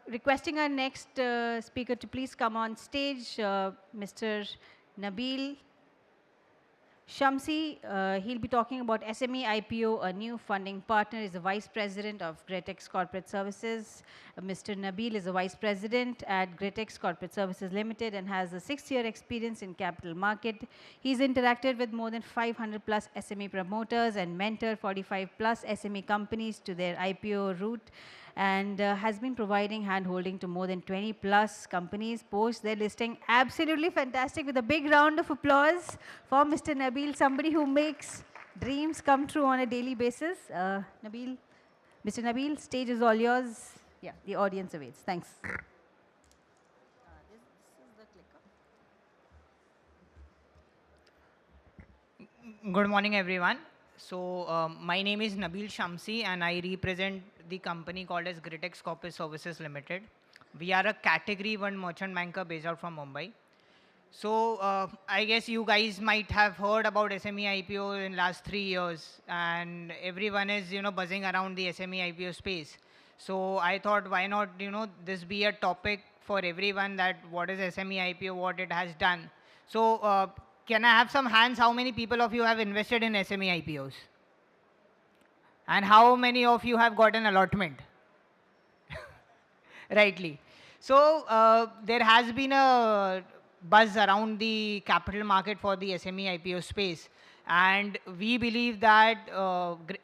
Requesting our next speaker to please come on stage, Mr. Nabeel. Shamsi, he'll be talking about SME IPO, a new funding partner, is the Vice President of Gretex Corporate Services. Mr. Nabeel is a Vice President at Gretex Corporate Services Limited and has a 6-year experience in capital market. He's interacted with more than 500 plus SME promoters and mentored 45 plus SME companies to their IPO route, and has been providing hand-holding to more than 20 plus companies post their listing. Absolutely fantastic, with a big round of applause for Mr. Nabeel, somebody who makes dreams come true on a daily basis. Nabeel, Mr. Nabeel, stage is all yours. Yeah, the audience awaits. Thanks. Good morning, everyone. So, my name is Nabeel Shamsi, and I represent the company called as Gretex Corporate Services Limited. We are a Category 1 merchant banker based out from Mumbai. So, I guess you guys might have heard about SME IPO in last 3 years, and everyone is, buzzing around the SME IPO space. So, I thought, why not, this be a topic for everyone, that what is SME IPO, what it has done. So, can I have some hands? How many people of you have invested in SME IPOs? And how many of you have got an allotment? Rightly. So there has been a buzz around the capital market for the SME IPO space. And we believe that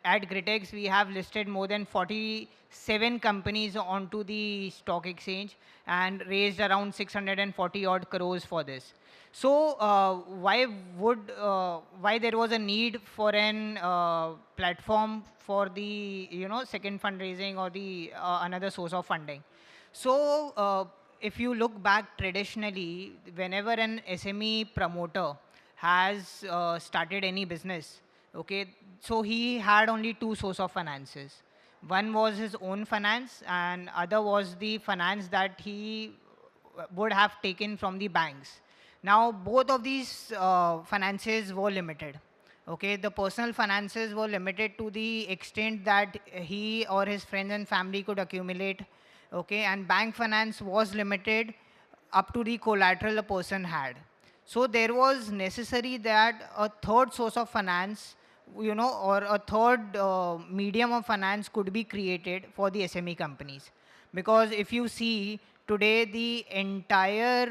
at Gretex, we have listed more than 47 companies onto the stock exchange and raised around 640 odd crores for this. So why there was a need for an platform for the second fundraising or the another source of funding? So if you look back traditionally, whenever an SME promoter has started any business, okay, so he had only two source of finances. One was his own finance, and other was the finance that he would have taken from the banks. Now, both of these finances were limited. Okay, the personal finances were limited to the extent that he or his friends and family could accumulate. Okay, and bank finance was limited up to the collateral a person had. So there was necessary that a third source of finance, or a third medium of finance could be created for the SME companies. Because if you see today, the entire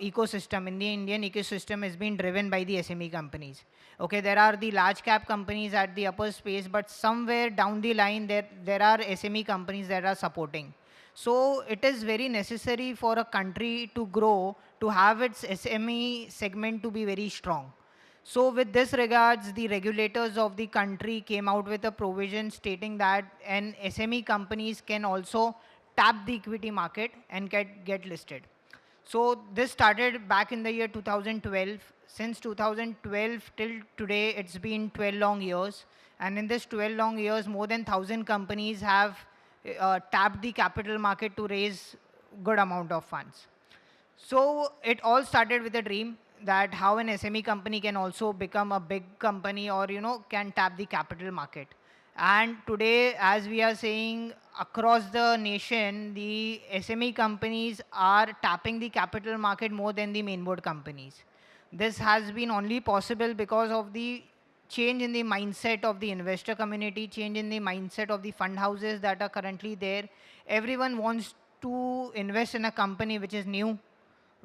ecosystem in the Indian ecosystem is being driven by the SME companies. Okay, there are the large cap companies at the upper space, but somewhere down the line, there are SME companies that are supporting. So it is very necessary for a country to grow, to have its SME segment to be very strong. So with this regards, the regulators of the country came out with a provision stating that an SME companies can also tap the equity market and get listed. So this started back in the year 2012. Since 2012 till today, it's been 12 long years. And in this 12 long years, more than 1,000 companies have tapped the capital market to raise good amount of funds. So it all started with a dream that how an SME company can also become a big company, or can tap the capital market. And today, as we are saying, across the nation, the SME companies are tapping the capital market more than the mainboard companies. This has been only possible because of the change in the mindset of the investor community, change in the mindset of the fund houses that are currently there. Everyone wants to invest in a company which is new,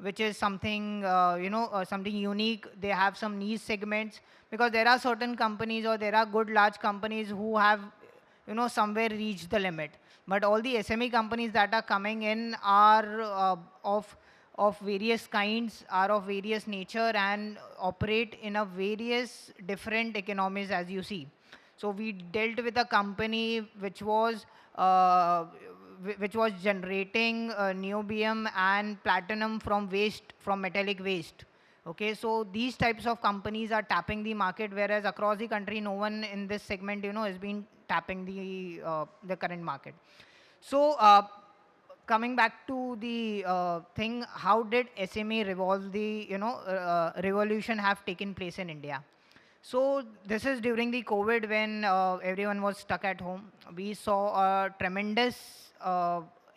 which is something, something unique. They have some niche segments, because there are certain companies, or there are good large companies who have, somewhere reached the limit. But all the SME companies that are coming in are of various kinds, are of various nature, and operate in a various different economies, as you see. So we dealt with a company which was generating niobium and platinum from waste, from metallic waste. Okay, so these types of companies are tapping the market, whereas across the country, no one in this segment, has been tapping the current market. So coming back to the thing, how did SME revolve the, revolution have taken place in India? So this is during the COVID, when everyone was stuck at home. We saw a tremendous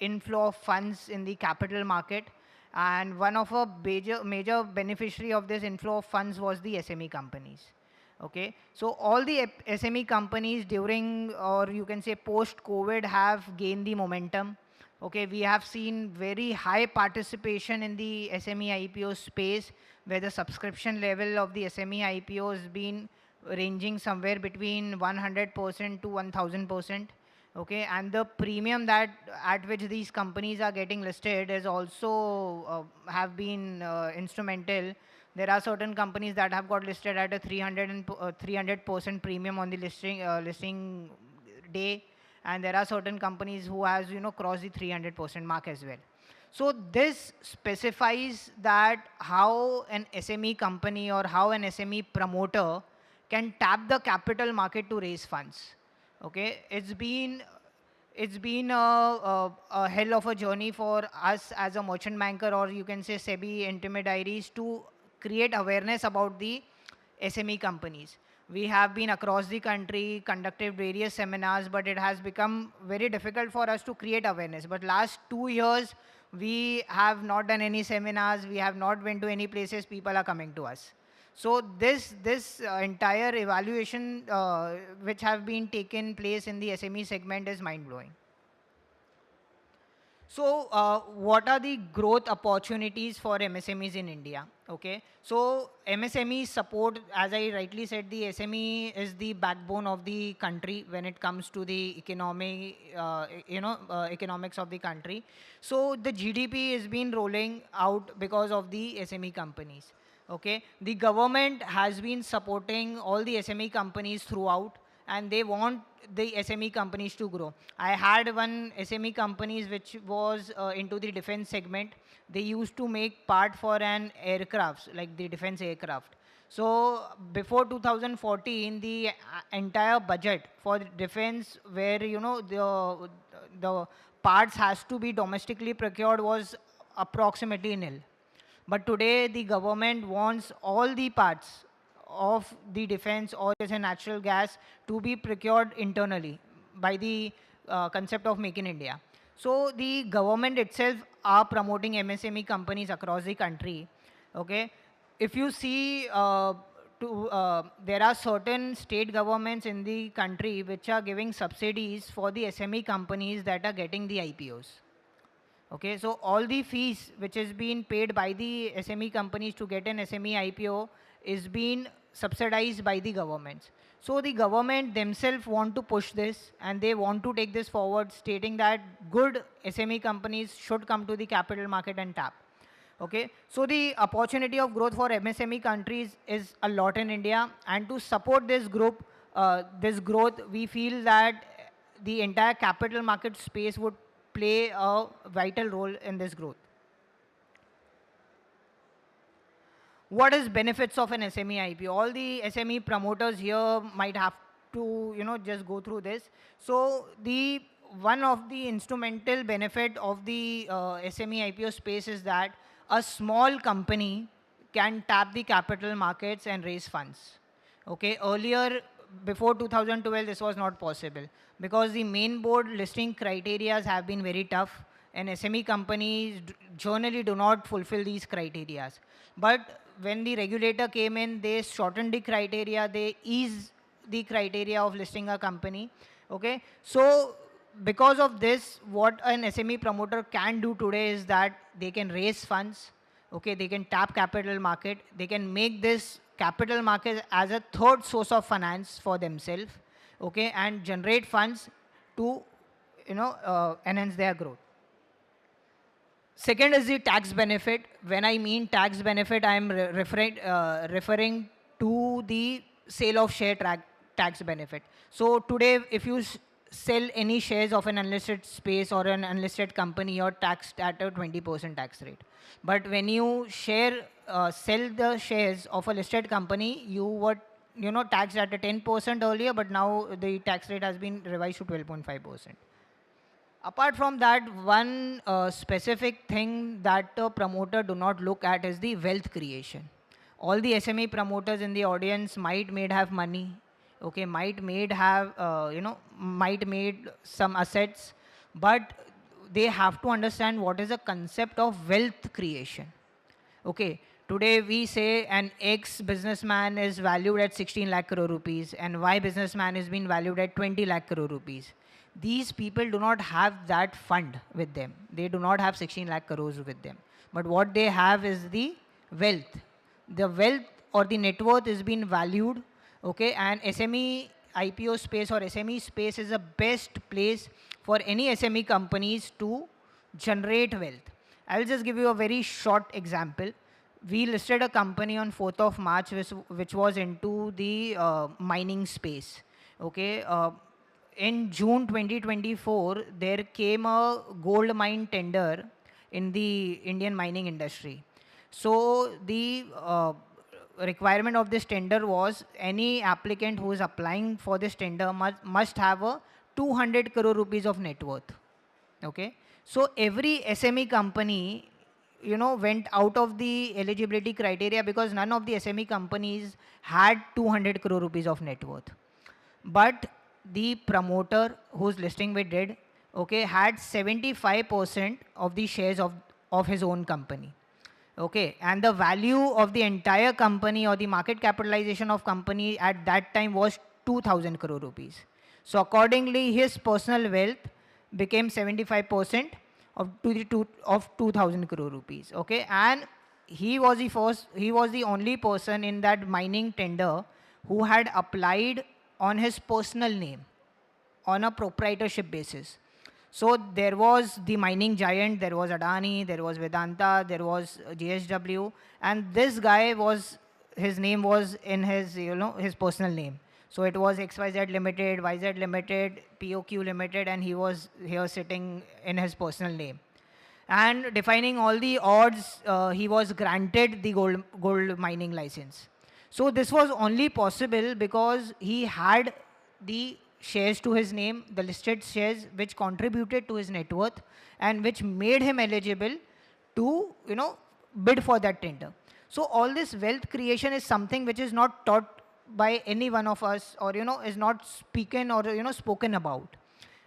inflow of funds in the capital market. And one of a major beneficiary of this inflow of funds was the SME companies. Okay, so all the SME companies during, or you can say post-COVID, have gained the momentum. Okay, we have seen very high participation in the SME IPO space, where the subscription level of the SME IPO has been ranging somewhere between 100% to 1000%. Okay, and the premium that at which these companies are getting listed is also have been instrumental. There are certain companies that have got listed at a 300% premium on the listing day, and there are certain companies who has crossed the 300% mark as well. So this specifies that how an SME company or how an SME promoter can tap the capital market to raise funds. Okay, it's been a hell of a journey for us as a merchant banker, or you can say SEBI intermediaries, to create awareness about the SME companies. We have been across the country, conducted various seminars, but it has become very difficult for us to create awareness. But last 2 years, we have not done any seminars, we have not went to any places, people are coming to us. So this entire evaluation which have been taken place in the SME segment is mind-blowing. So, what are the growth opportunities for MSMEs in India? Okay, so MSME support, as I rightly said, the SME is the backbone of the country when it comes to the economy, economics of the country. So the GDP has been rolling out because of the SME companies. Okay, the government has been supporting all the SME companies throughout, and they want the SME companies to grow. I had one SME companies which was into the defense segment. They used to make part for an aircraft, like the defense aircraft. So before 2014, the entire budget for defense, where the parts has to be domestically procured, was approximately nil. But today, the government wants all the parts of the defense, oil and natural gas, to be procured internally by the concept of Make in India. So the government itself are promoting MSME companies across the country. Okay, if you see, there are certain state governments in the country which are giving subsidies for the SME companies that are getting the IPOs. Okay, so all the fees which is being paid by the SME companies to get an SME IPO is being subsidized by the governments. So the government themselves want to push this, and they want to take this forward, stating that good SME companies should come to the capital market and tap. Okay, so the opportunity of growth for MSME countries is a lot in India, and to support this growth, we feel that the entire capital market space would play a vital role in this growth. What is benefits of an SME IPO? All the SME promoters here might have to, just go through this. So the one of the instrumental benefit of the SME IPO space is that a small company can tap the capital markets and raise funds. Okay, earlier, before 2012, this was not possible because the main board listing criteria have been very tough, and SME companies generally do not fulfill these criteria. But when the regulator came in, they shortened the criteria, they eased the criteria of listing a company. Okay, so because of this, what an SME promoter can do today is that they can raise funds. Okay, they can tap capital market, they can make this capital market as a third source of finance for themselves. Okay, and generate funds to enhance their growth. Second is the tax benefit. When I mean tax benefit, I am referring to the sale of share tax benefit. So today, if you sell any shares of an unlisted space or an unlisted company, you're taxed at a 20% tax rate. But when you sell the shares of a listed company, you were taxed at a 10% earlier, but now the tax rate has been revised to 12.5%. Apart from that, one specific thing that a promoter do not look at is the wealth creation. All the SME promoters in the audience might have money, okay, might made some assets, but they have to understand what is the concept of wealth creation. Okay, today we say an X businessman is valued at 16 lakh crore rupees and Y businessman is being valued at 20 lakh crore rupees. These people do not have that fund with them. They do not have 16 lakh crores with them. But what they have is the wealth. The wealth or the net worth is being valued, okay, and SME IPO space or SME space is the best place for any SME companies to generate wealth. I'll just give you a very short example. We listed a company on 4th of March which was into the mining space. Okay, in June 2024, there came a gold mine tender in the Indian mining industry. So the requirement of this tender was any applicant who is applying for this tender must have a 200 crore rupees of net worth. Okay, so every SME company, went out of the eligibility criteria because none of the SME companies had 200 crore rupees of net worth. But the promoter whose listing we did, okay, had 75% of the shares of his own company. Okay, and the value of the entire company or the market capitalization of company at that time was 2000 crore rupees. So accordingly, his personal wealth became 75% of 2000 crore rupees. Okay, and he was the only person in that mining tender who had applied on his personal name on a proprietorship basis. So there was the mining giant, there was Adani, there was Vedanta, there was GSW, and this guy his name was in his, his personal name. So it was XYZ Limited, YZ Limited, POQ Limited, and he was here sitting in his personal name. And defining all the odds, he was granted the gold mining license. So this was only possible because he had the shares to his name, the listed shares which contributed to his net worth and which made him eligible to, bid for that tender. So all this wealth creation is something which is not taught by any one of us or, is not spoken or, spoken about.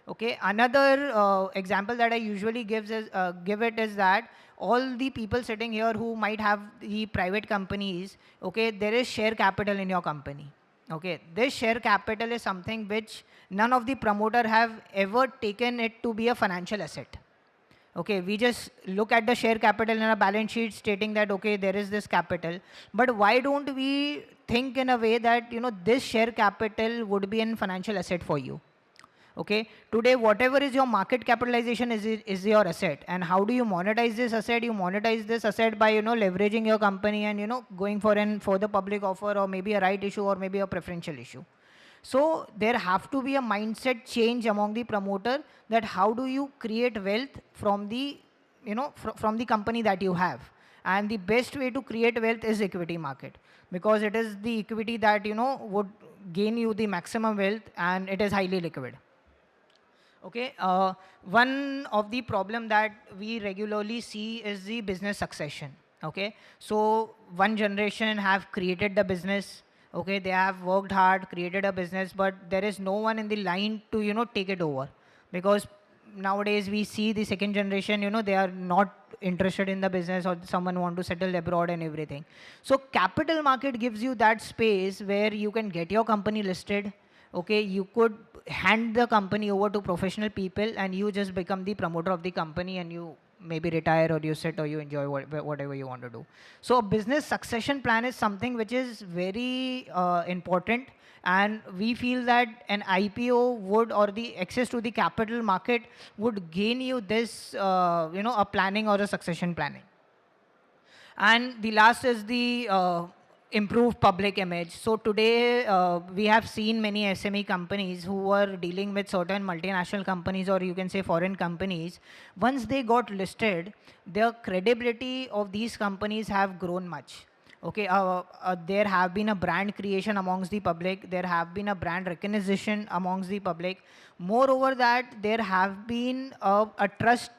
Okay, another example that I usually give is that all the people sitting here who might have the private companies, okay, there is share capital in your company. Okay, this share capital is something which none of the promoter have ever taken it to be a financial asset. Okay, we just look at the share capital in a balance sheet stating that, okay, there is this capital. But why don't we think in a way that, this share capital would be an financial asset for you? Okay, today whatever is your market capitalization is your asset. And how do you monetize this asset? You monetize this asset by, leveraging your company and, going for the public offer or maybe a right issue or maybe a preferential issue. So there have to be a mindset change among the promoter that how do you create wealth from the, from the company that you have. And the best way to create wealth is equity market because it is the equity that, would gain you the maximum wealth and it is highly liquid. Okay, one of the problem that we regularly see is the business succession. Okay, so one generation have created the business. Okay, they have worked hard, created a business, but there is no one in the line to, take it over. Because nowadays we see the second generation, they are not interested in the business or someone want to settle abroad and everything. So capital market gives you that space where you can get your company listed. Okay, you could hand the company over to professional people and you just become the promoter of the company and you maybe retire or you sit or you enjoy whatever you want to do. So a business succession plan is something which is very important, and we feel that an IPO would or the access to the capital market would gain you this, a planning or a succession planning. And the last is the improve public image. So today we have seen many SME companies who were dealing with certain multinational companies or you can say foreign companies. Once they got listed, the credibility of these companies have grown much. Okay, there have been a brand creation amongst the public. There have been a brand recognition amongst the public. Moreover that, there have been a trust,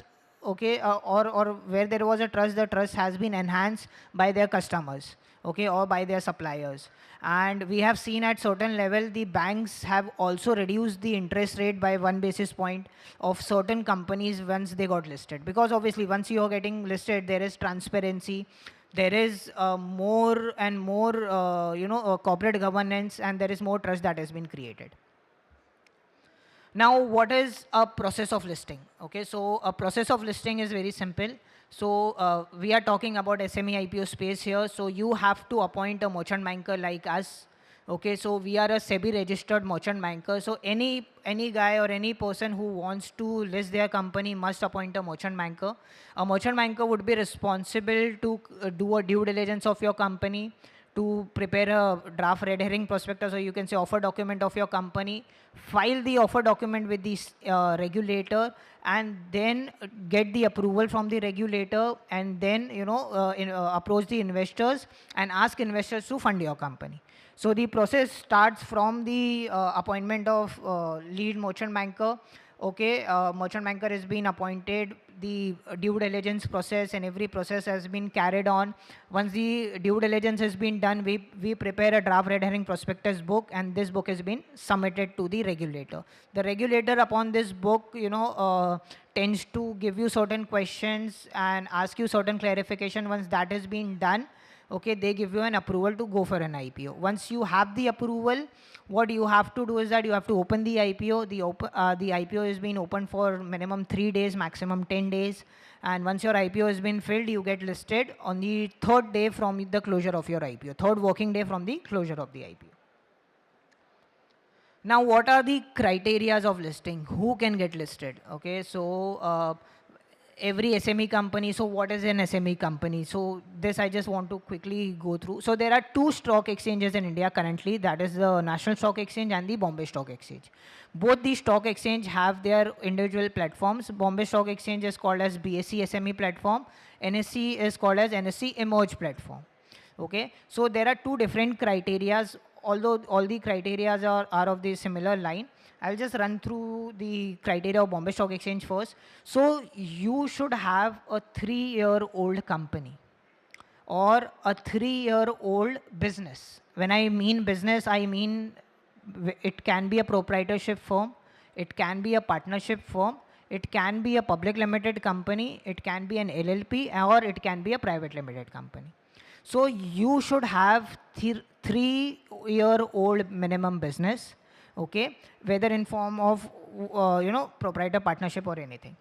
okay, or where there was a trust, the trust has been enhanced by their customers. okay, or by their suppliers. And we have seen at certain level, the banks have also reduced the interest rate by 1 basis point of certain companies once they got listed. Because obviously, once you are getting listed, there is transparency, there is more and more, corporate governance, and there is more trust that has been created. Now, what is a process of listing? Okay, so a process of listing is very simple. So we are talking about SME IPO space here. So you have to appoint a merchant banker like us. Okay, so we are a SEBI registered merchant banker. So any guy or any person who wants to list their company must appoint a merchant banker. A merchant banker would be responsible to do a due diligence of your company, to prepare a draft red herring prospectus, or you can say offer document of your company, file the offer document with the regulator, and then get the approval from the regulator, and then approach the investors and ask investors to fund your company. So the process starts from the appointment of lead merchant banker. Okay, merchant banker has been appointed, the due diligence process and every process has been carried on. Once the due diligence has been done, we prepare a draft red herring prospectus book, and this book has been submitted to the regulator. The regulator upon this book, tends to give you certain questions and ask you certain clarification. Once that has been done, okay, they give you an approval to go for an IPO. Once you have the approval, what you have to do is that you have to open the IPO. The IPO is being opened for minimum 3 days, maximum 10 days. And once your IPO has been filled, you get listed on the third day from the closure of your IPO, third working day from the closure of the IPO. Now, what are the criterias of listing? Who can get listed? Okay, so every SME company. So what is an SME company? So this I just want to quickly go through. So there are two stock exchanges in India currently. That is the National Stock Exchange and the Bombay Stock Exchange. Both these stock exchange have their individual platforms. Bombay Stock Exchange is called as BSE SME platform. NSE is called as NSE Emerge platform. Okay, so there are two different criterias, although all the criterias are of the similar line. I'll just run through the criteria of Bombay Stock Exchange first. So you should have a 3-year-old company or a 3-year-old business. When I mean business, I mean it can be a proprietorship firm, it can be a partnership firm, it can be a public limited company, it can be an LLP, or it can be a private limited company. So you should have 3-year-old minimum business, okay, whether in form of proprietor partnership or anything.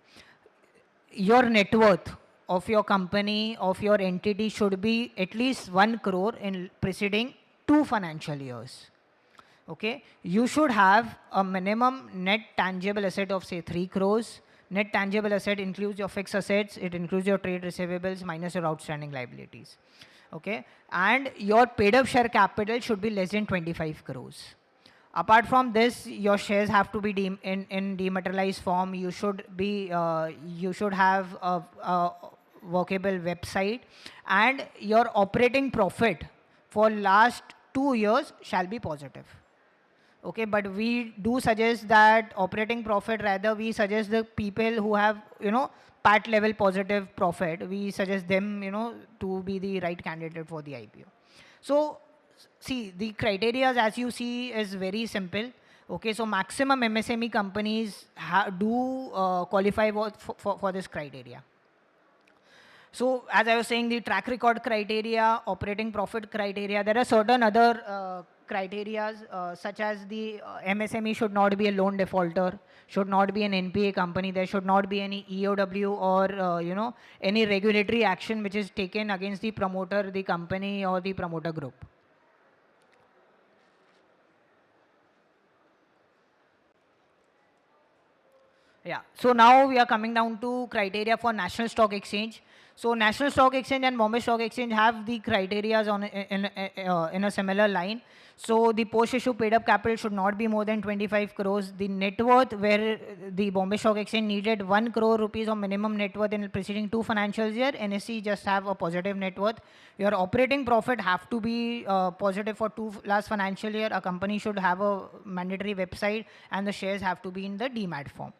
Your net worth of your company, of your entity, should be at least 1 crore in preceding 2 financial years. Okay, you should have a minimum net tangible asset of say 3 crores. Net tangible asset includes your fixed assets, it includes your trade receivables minus your outstanding liabilities. Okay, and your paid up share capital should be less than 25 crores. Apart from this, your shares have to be in dematerialized form. You should have a workable website, and your operating profit for last 2 years shall be positive. Okay, but we do suggest that operating profit, rather we suggest the people who have PAT level positive profit, we suggest them to be the right candidate for the IPO. So see, the criteria as you see is very simple. Okay, so maximum MSME companies do qualify for this criteria. So as I was saying, the track record criteria, operating profit criteria, there are certain other criteria such as the MSME should not be a loan defaulter, should not be an NPA company, there should not be any EOW or any regulatory action which is taken against the promoter, the company or the promoter group. Yeah, so now we are coming down to criteria for National Stock Exchange. So National Stock Exchange and Bombay Stock Exchange have the criteria in a similar line. So the post-issue paid-up capital should not be more than 25 crores. The net worth, where the Bombay Stock Exchange needed 1 crore rupees of minimum net worth in the preceding 2 financial year, NSE just have a positive net worth. Your operating profit have to be positive for 2 last financial year. A company should have a mandatory website, and the shares have to be in the demat form.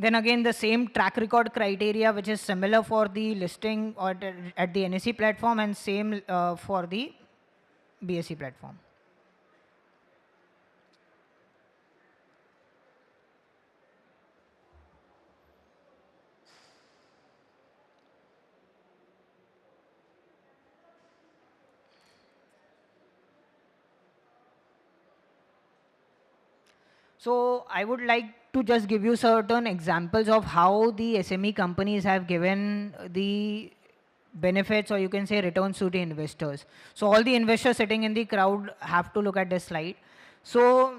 Then again, the same track record criteria, which is similar for the listing or at the NSE platform, and same for the BSE platform. So I would like to just give you certain examples of how the SME companies have given the benefits, or you can say returns, to the investors. So all the investors sitting in the crowd have to look at this slide. So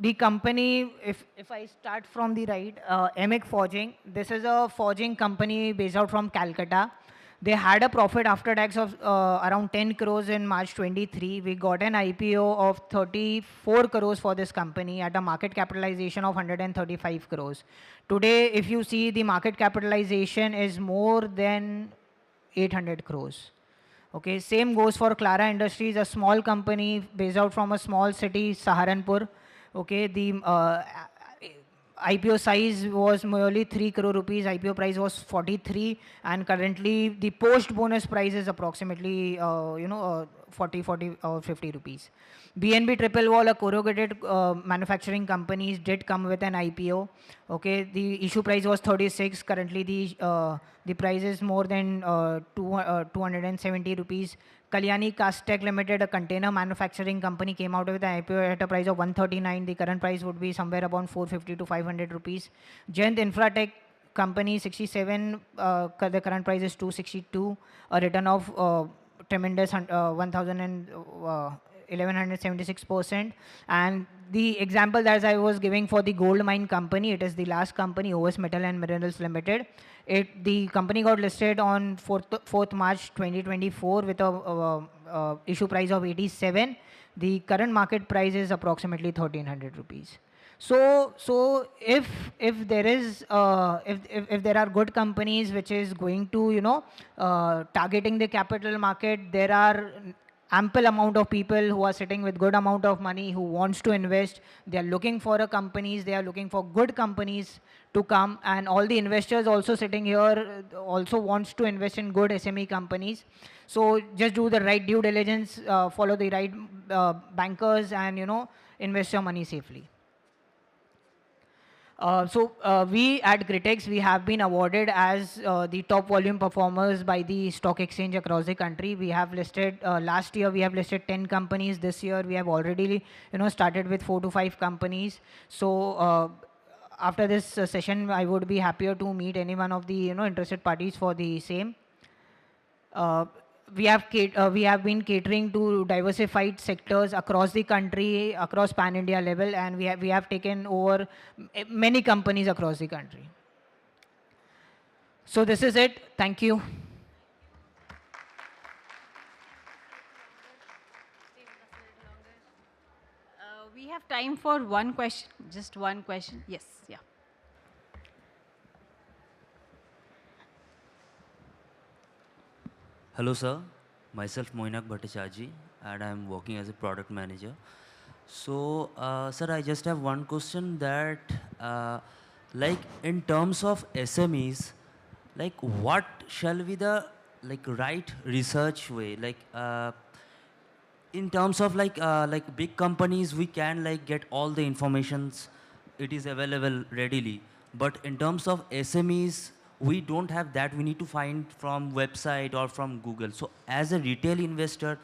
the company, if I start from the right, Emic Forging, this is a forging company based out from Calcutta. They had a profit after tax of around 10 crores in March 23. We got an IPO of 34 crores for this company at a market capitalization of 135 crores. Today, if you see, the market capitalization is more than 800 crores. Okay, same goes for Clara Industries, a small company based out from a small city, Saharanpur. Okay, the IPO size was merely 3 crore rupees. IPO price was 43, and currently the post bonus price is approximately 40 or 50 rupees. BNB Triple Wall, a corrugated manufacturing companies, did come with an IPO. Okay, the issue price was 36. Currently the price is more than 270 rupees. Kalyani Castech Limited, a container manufacturing company, came out with an IPO at a price of 139. The current price would be somewhere around 450 to 500 rupees. Jayant Infratech company, 67, the current price is 262. A return of tremendous 1176%. And the example that I was giving for the gold mine company, it is the last company, OS Metal and Minerals Limited. The company got listed on 4th March 2024 with a issue price of 87. The current market price is approximately 1300 rupees. So if there is if there are good companies which is going to targeting the capital market, there are ample amount of people who are sitting with good amount of money who wants to invest. They are looking for a companies, they are looking for good companies to come, and all the investors also sitting here also wants to invest in good SME companies. So just do the right due diligence, follow the right bankers, and invest your money safely. We at Gretex, we have been awarded as the top volume performers by the stock exchange across the country. We have listed, last year we have listed 10 companies. This year we have already started with 4 to 5 companies. So after this session, I would be happier to meet any one of the interested parties for the same. We have been catering to diversified sectors across the country, across pan-India level, and we have taken over many companies across the country. So this is it. Thank you. We have time for one question, just one question. Yes, yeah. Hello, sir. Myself Moinak Bhattacharjee, and I'm working as a product manager. So, sir, I just have one question that, like, in terms of SMEs, like, what shall be the right research way? In terms of like big companies, we can get all the informations, it is available readily. But in terms of SMEs, we don't have that. We need to find from website or from Google. So as a retail investor,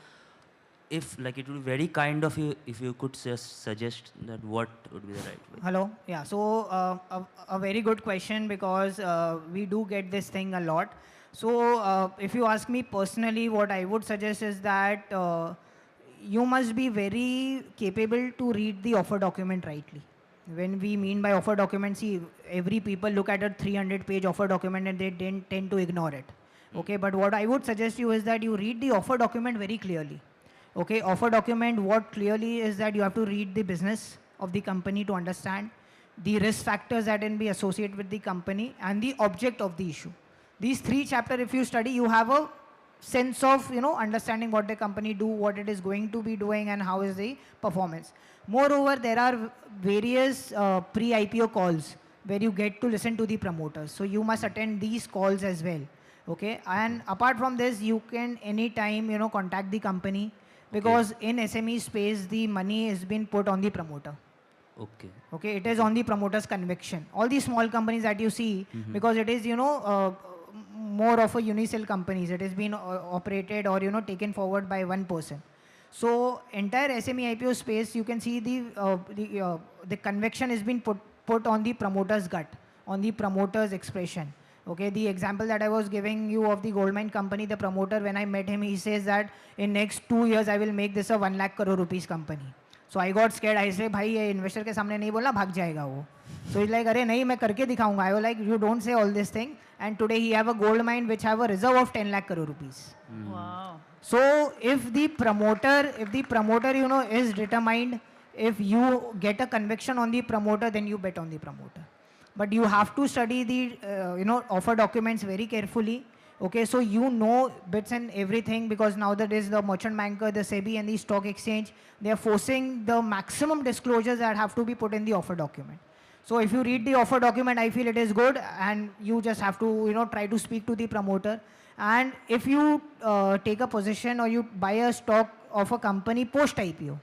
if it would be very kind of you if you could just suggest that what would be the right way. Hello. Yeah. So a very good question, because we do get this thing a lot. So if you ask me personally, what I would suggest is that you must be very capable to read the offer document rightly. When we mean by offer document, see, every people look at a 300-page offer document and they tend to ignore it. Okay, but what I would suggest you is that you read the offer document very clearly. Okay, offer document, what clearly is that you have to read the business of the company to understand the risk factors that can be associated with the company and the object of the issue. These 3 chapters, if you study, you have a sense of understanding what the company do, what it is going to be doing, and how is the performance. Moreover, there are various pre-IPO calls where you get to listen to the promoters. So you must attend these calls as well. Okay, and apart from this, you can anytime, you know, contact the company, because in SME space, the money has been put on the promoter. Okay. Okay, it is on the promoter's conviction. All these small companies that you see, because it is, you know, more of a unicell companies. It has been operated or, you know, taken forward by one person. So entire SME IPO space, you can see the conviction has been put on the promoter's gut, on the promoter's expression. Okay, the example that I was giving you of the gold mine company, the promoter, when I met him, he says that in next 2 years, I will make this a 1 lakh crore rupees company. So I got scared. I say, भाई ये investor के सामने नहीं बोलना, भाग जाएगा वो. So he's like, अरे नहीं, मैं करके दिखाऊंगा. I was like, you don't say all this thing. And today he have a gold mine which have a reserve of 10 lakh crore rupees. Wow. So if the promoter, you know, is determined, if you get a conviction on the promoter, then you bet on the promoter. But you have to study the, you know, offer documents very carefully. Okay, so you know bits and everything, because nowadays the merchant banker, the SEBI and the stock exchange, they are forcing the maximum disclosures that have to be put in the offer document. So if you read the offer document, I feel it is good, and you just have to, you know, try to speak to the promoter. And if you take a position or you buy a stock of a company post IPO,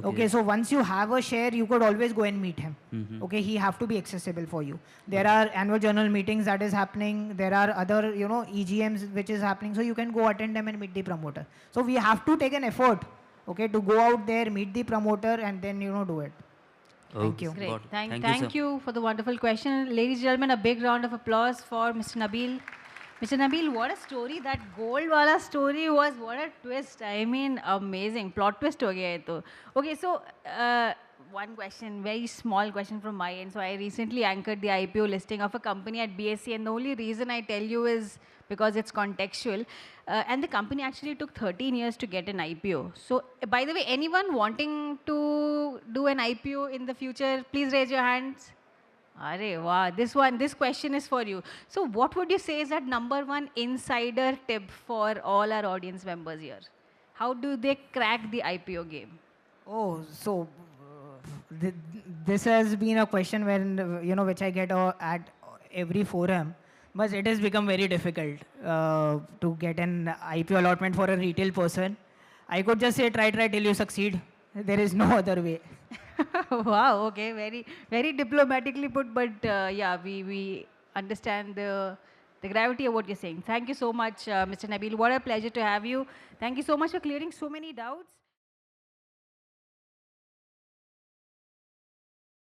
okay, so once you have a share, you could always go and meet him. Okay, he have to be accessible for you. There are annual journal meetings that is happening. There are other, you know, EGMs which is happening. So you can go attend them and meet the promoter. So we have to take an effort, okay, to go out there, meet the promoter, and then, you know, do it. Thank you. Great. Got it. Thank you for the wonderful question. Ladies and gentlemen, a big round of applause for Mr. Nabeel. Mr. Nabeel, what a story. That gold wala story was, what a twist. I mean, amazing. Plot twist ho gaya hai to. Okay, so one question, very small question from my end. So I recently anchored the IPO listing of a company at BSE, and the only reason I tell you is because it's contextual. And the company actually took 13 years to get an IPO. So by the way, anyone wanting to do an IPO in the future, please raise your hands. Arey, wow, this question is for you. So what would you say is that number one insider tip for all our audience members here? How do they crack the IPO game? Oh, so this has been a question when, you know, which I get at every forum, but it has become very difficult to get an IPO allotment for a retail person. I could just say try till you succeed. There is no other way. Wow, okay, very diplomatically put, but yeah, we understand the gravity of what you're saying. Thank you so much, Mr. Nabeel. What a pleasure to have you. Thank you so much for clearing so many doubts.